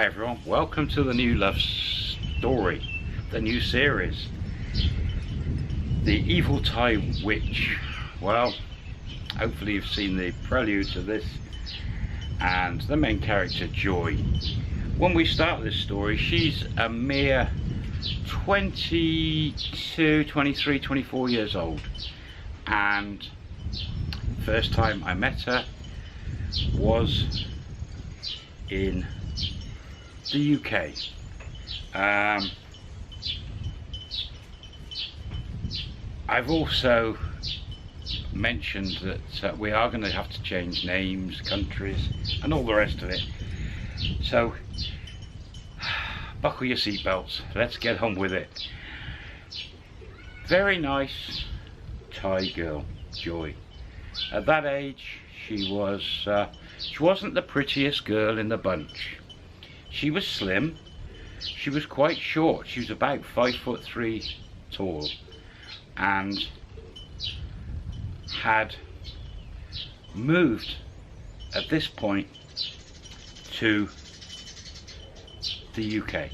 Hi everyone, welcome to the new love story, the new series, The Evil Thai Witch. Well, hopefully you've seen the prelude to this and the main character Joy. When we start this story, she's a mere 22, 23, 24 years old, and first time I met her was in the UK. I've also mentioned that we are going to have to change names, countries and all the rest of it, so buckle your seatbelts, let's get on with it. Very nice Thai girl, Joy. At that age she wasn't the prettiest girl in the bunch. She was slim, she was quite short, she was about 5'3" tall, and had moved at this point to the UK.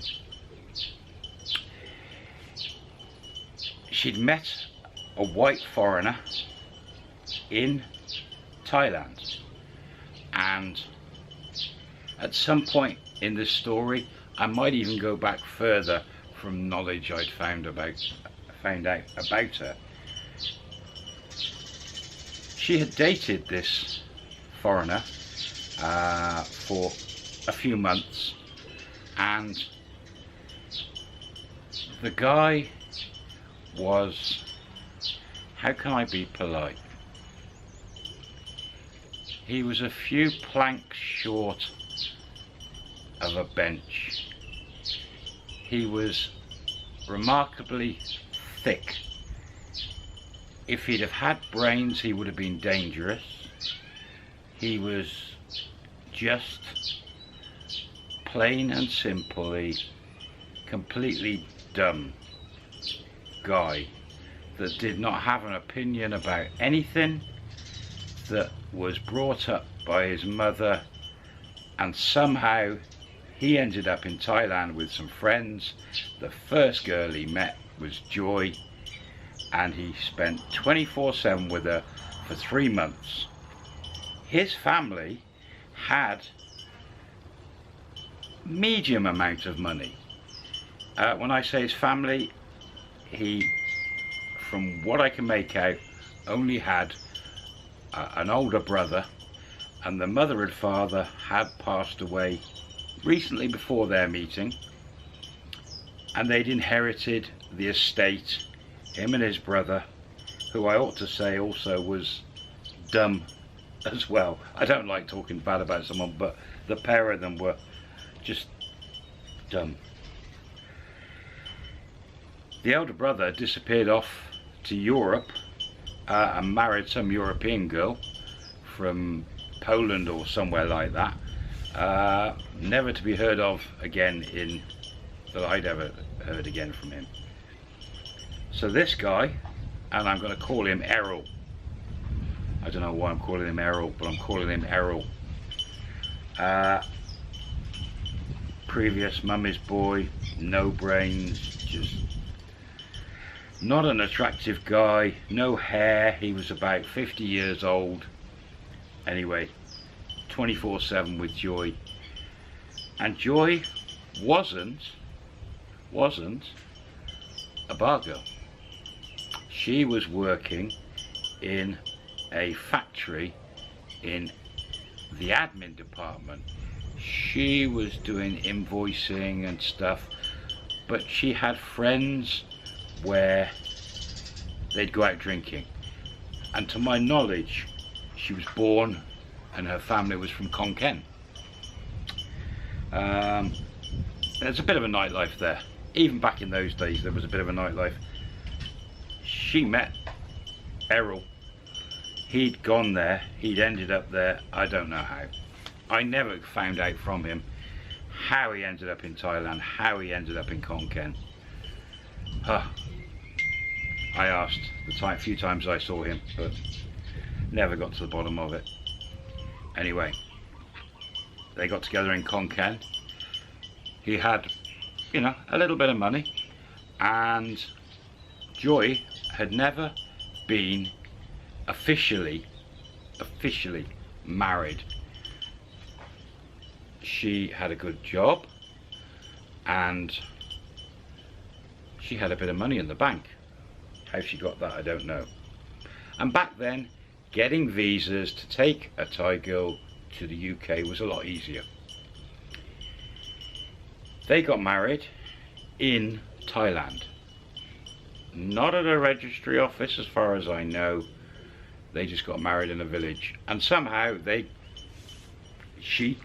She'd met a white foreigner in Thailand, and at some point in this story, I might even go back further from knowledge I'd found out about her. She had dated this foreigner for a few months, and the guy was, how can I be polite? He was a few planks short of a bench. He was remarkably thick. If he'd have had brains, he would have been dangerous. He was just plain and simply completely dumb guy that did not have an opinion about anything, that was brought up by his mother, and somehow he ended up in Thailand with some friends. The first girl he met was Joy, and he spent 24/7 with her for 3 months. His family had medium amount of money. When I say his family, he, from what I can make out, only had an older brother, and the mother and father had passed away recently before their meeting, and they'd inherited the estate, him and his brother, who I ought to say also was dumb as well. I don't like talking bad about someone, but the pair of them were just dumb. The elder brother disappeared off to Europe and married some European girl from Poland or somewhere like that, never to be heard of again that I'd ever heard again from him. So this guy, and I'm going to call him Errol. I don't know why I'm calling him Errol, but I'm calling him Errol. Previous mummy's boy, no brains, just not an attractive guy, no hair. He was about 50 years old. Anyway, 24/7 with Joy, and Joy wasn't a bar girl. She was working in a factory in the admin department. She was doing invoicing and stuff, but she had friends where they'd go out drinking, and to my knowledge she was born and her family was from Khon Kaen. There's a bit of a nightlife there. Even back in those days there was a bit of a nightlife. She met Errol, he'd gone there, he'd ended up there, I don't know how. I never found out from him how he ended up in Thailand, how he ended up in Khon Kaen. I asked the few times I saw him, but never got to the bottom of it. Anyway, they got together in Khon Kaen. he had, you know, a little bit of money, and Joy had never been officially married. She had a good job and she had a bit of money in the bank. How she got that, I don't know. And back then, getting visas to take a Thai girl to the UK was a lot easier. They got married in Thailand. Not at a registry office as far as I know. They just got married in a village. And somehow she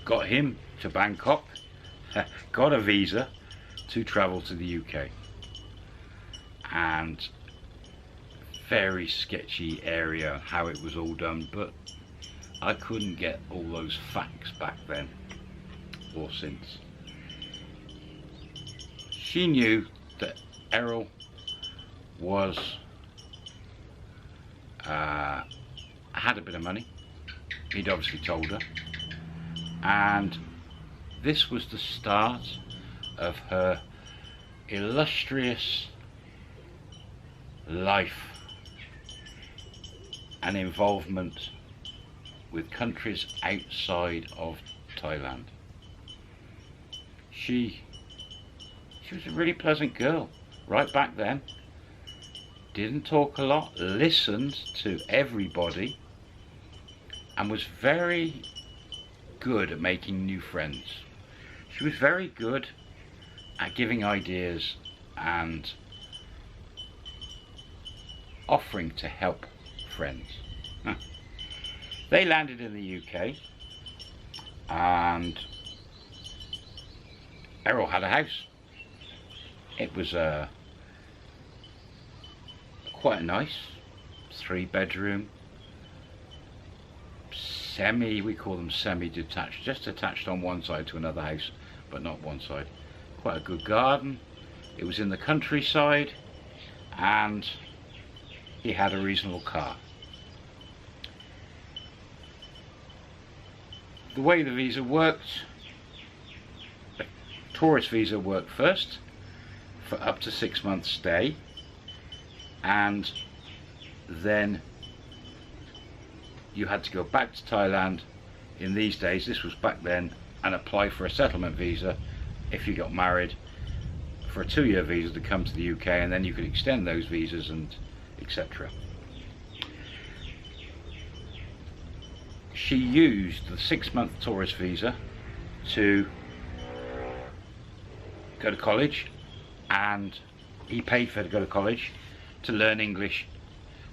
got him to Bangkok, got a visa to travel to the UK. And very sketchy area how it was all done, but I couldn't get all those facts back then or since. She knew that Errol was had a bit of money. He'd obviously told her, and this was the start of her illustrious life and involvement with countries outside of Thailand. She was a really pleasant girl right back then. Didn't talk a lot, listened to everybody, and was very good at making new friends. She was very good at giving ideas and offering to help friends. They landed in the UK, and Errol had a house. It was quite nice, 3-bedroom, we call them semi-detached, just attached on one side to another house, but not one side. Quite a good garden. It was in the countryside, and he had a reasonable car. The way the visa worked, the tourist visa worked first for up to 6 months stay, and then you had to go back to Thailand in these days, this was back then, and apply for a settlement visa if you got married, for a 2-year visa to come to the UK, and then you could extend those visas and etc. She used the 6-month tourist visa to go to college, and he paid for her to go to college to learn English.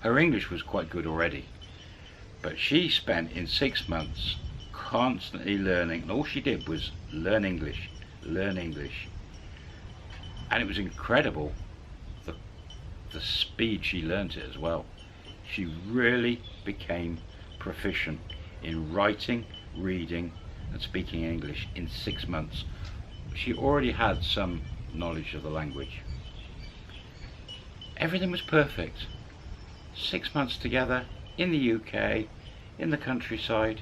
Her English was quite good already, but she spent in 6 months constantly learning, and all she did was learn English, and it was incredible the speed she learnt it as well. She really became proficient in writing, reading and speaking English in 6 months. She already had some knowledge of the language. Everything was perfect. 6 months together in the UK, in the countryside.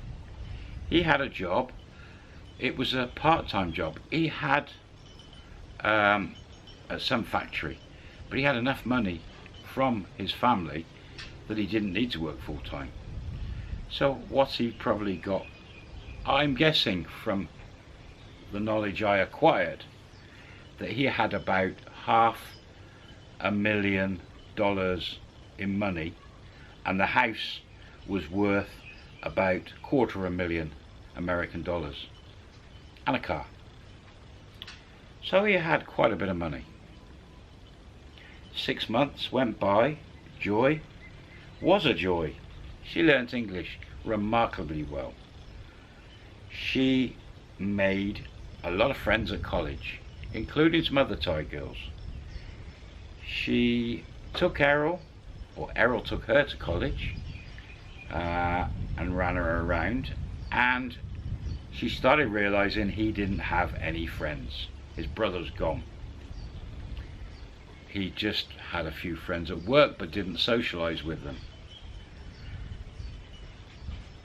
He had a job. It was a part-time job. He had at some factory, but he had enough money from his family that he didn't need to work full-time. So what he probably got, I'm guessing from the knowledge I acquired, that he had about $500,000 in money, and the house was worth about $250,000 American dollars, and a car. So he had quite a bit of money. 6 months went by. Joy was a joy. She learnt English remarkably well. She made a lot of friends at college, including some other Thai girls. She took Errol, or Errol took her to college, and ran her around, and she started realizing he didn't have any friends. His brother's gone. He just had a few friends at work but didn't socialize with them.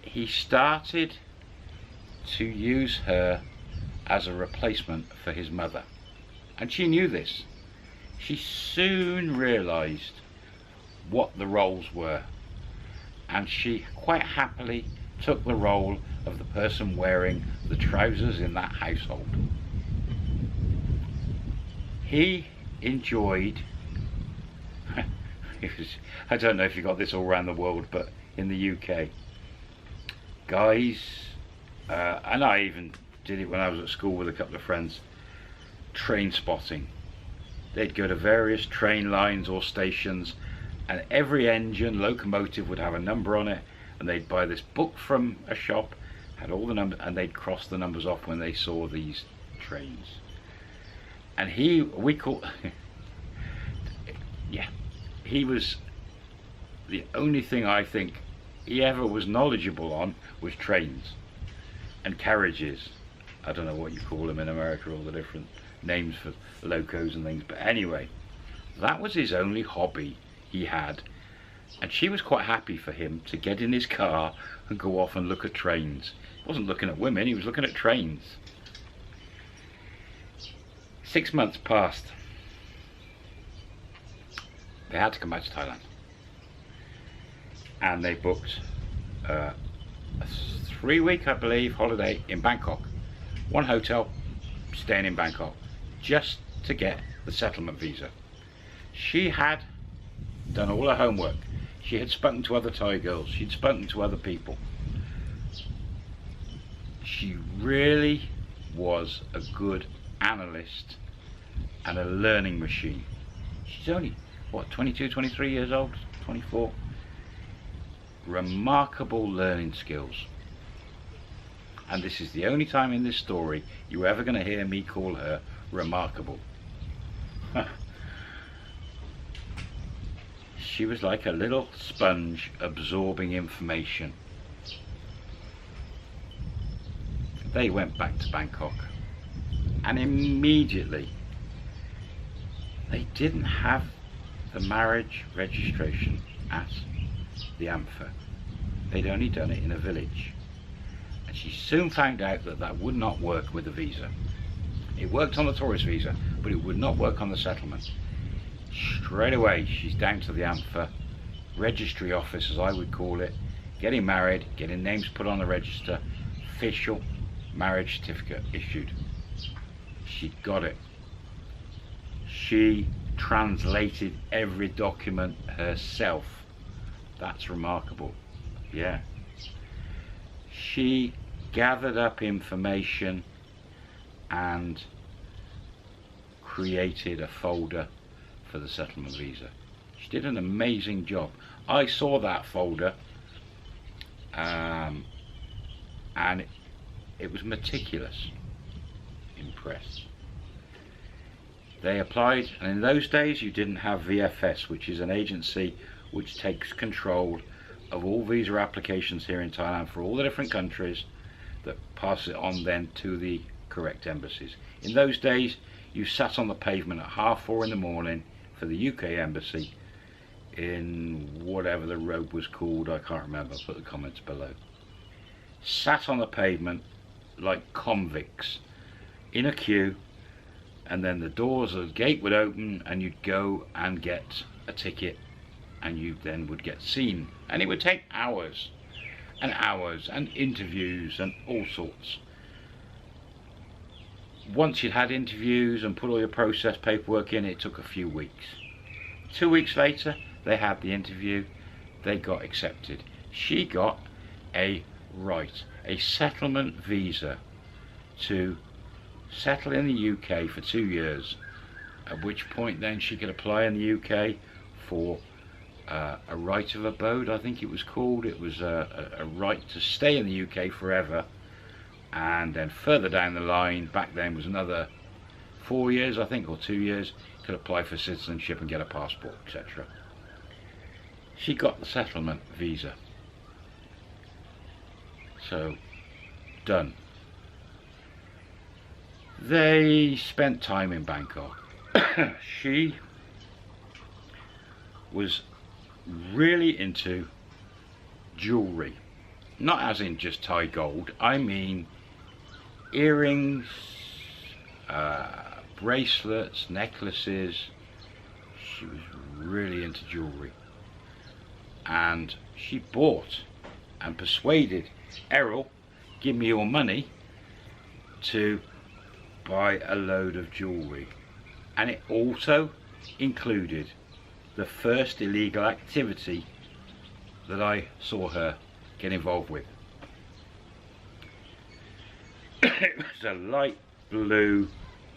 He started to use her as a replacement for his mother. And she knew this. She soon realised what the roles were, and she quite happily took the role of the person wearing the trousers in that household. He enjoyed I don't know if you got this all around the world, but in the UK, guys, and I even did it when I was at school with a couple of friends, train spotting. They'd go to various train lines or stations, and every engine, locomotive would have a number on it, and they'd buy this book from a shop, had all the numbers, and they'd cross the numbers off when they saw these trains. And we call yeah, he was the only thing I think he ever was knowledgeable on was trains and carriages. I don't know what you call them in America, all the different names for locos and things, but anyway, that was his only hobby he had, and she was quite happy for him to get in his car and go off and look at trains. He wasn't looking at women, he was looking at trains. 6 months passed. They had to come back to Thailand, and they booked a 3-week, I believe, holiday in Bangkok. One hotel, staying in Bangkok, just to get the settlement visa. She had done all her homework. She had spoken to other Thai girls. She'd spoken to other people. She really was a good analyst and a learning machine. She's only, what, 22, 23 years old? 24? Remarkable learning skills. And this is the only time in this story you're ever going to hear me call her remarkable. She was like a little sponge absorbing information. They went back to Bangkok, and immediately they didn't have the marriage registration at the AMFA. They'd only done it in a village, and she soon found out that that would not work with the visa. It worked on the tourist visa, but it would not work on the settlement. Straight away she's down to the AMFA registry office, as I would call it, getting married, getting names put on the register, official marriage certificate issued. She got it. She translated every document herself. That's remarkable. Yeah. She gathered up information and created a folder for the settlement visa. She did an amazing job. I saw that folder, and it was meticulous. Impressed. They applied, and in those days you didn't have VFS, which is an agency which takes control of all visa applications here in Thailand for all the different countries, that pass it on then to the correct embassies. In those days you sat on the pavement at 4:30 in the morning for the UK embassy in whatever the road was called, I can't remember, put the comments below. Sat on the pavement like convicts in a queue, and then the doors of the gate would open and you'd go and get a ticket, and you then would get seen, and it would take hours and hours and interviews and all sorts. Once you'd had interviews and put all your process paperwork in, it took a few weeks. 2 weeks later they had the interview, they got accepted. She got a settlement visa to settle in the UK for 2 years, at which point then she could apply in the UK for a right of abode, I think it was called. It was a right to stay in the UK forever, and then further down the line, back then was another 4 years I think, or 2 years, could apply for citizenship and get a passport, etc. She got the settlement visa. So, done. They spent time in Bangkok. She was really into jewellery. Not as in just Thai gold, I mean earrings, bracelets, necklaces. She was really into jewellery, and she bought and persuaded Errol, give me your money to buy a load of jewellery, and it also included the first illegal activity that I saw her get involved with. It was a light blue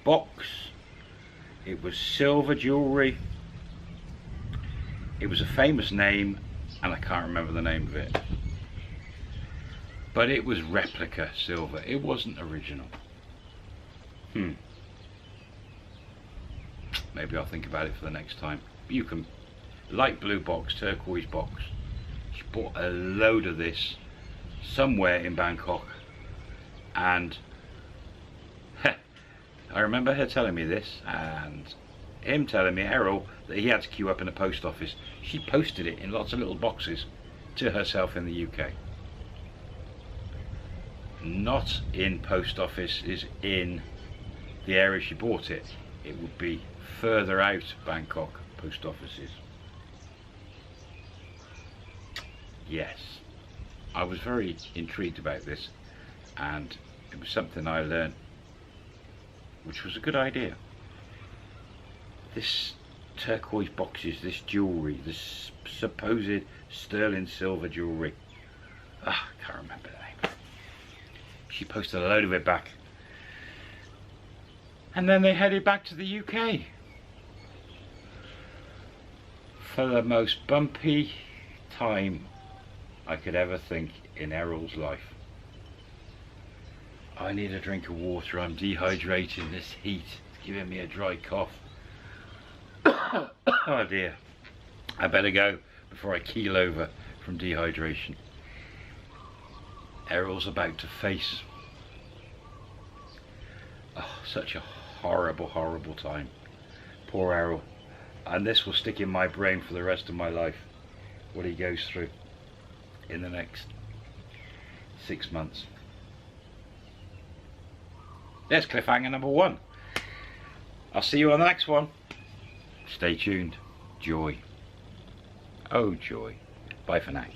box. It was silver jewellery. It was a famous name, and I can't remember the name of it. But it was replica silver. It wasn't original. Maybe I'll think about it for the next time. You can, light blue box, turquoise box. She bought a load of this somewhere in Bangkok, and I remember her telling me this, and him telling me, Errol, that he had to queue up in the post office. She posted it in lots of little boxes to herself in the UK. Not in post offices in the area she bought it. It would be further out Bangkok post offices. Yes, I was very intrigued about this, and it was something I learned, which was a good idea. This turquoise boxes, this jewellery, this supposed sterling silver jewellery. I can't remember the name. She posted a load of it back. And then they headed back to the UK for the most bumpy time I could ever think in Errol's life. I need a drink of water, I'm dehydrated, this heat is giving me a dry cough. Oh dear, I better go before I keel over from dehydration. Errol's about to face such a horrible, horrible time. Poor Errol. And this will stick in my brain for the rest of my life, what he goes through in the next 6 months. There's cliffhanger number 1. I'll see you on the next one. Stay tuned. Joy. Oh joy. Bye for now.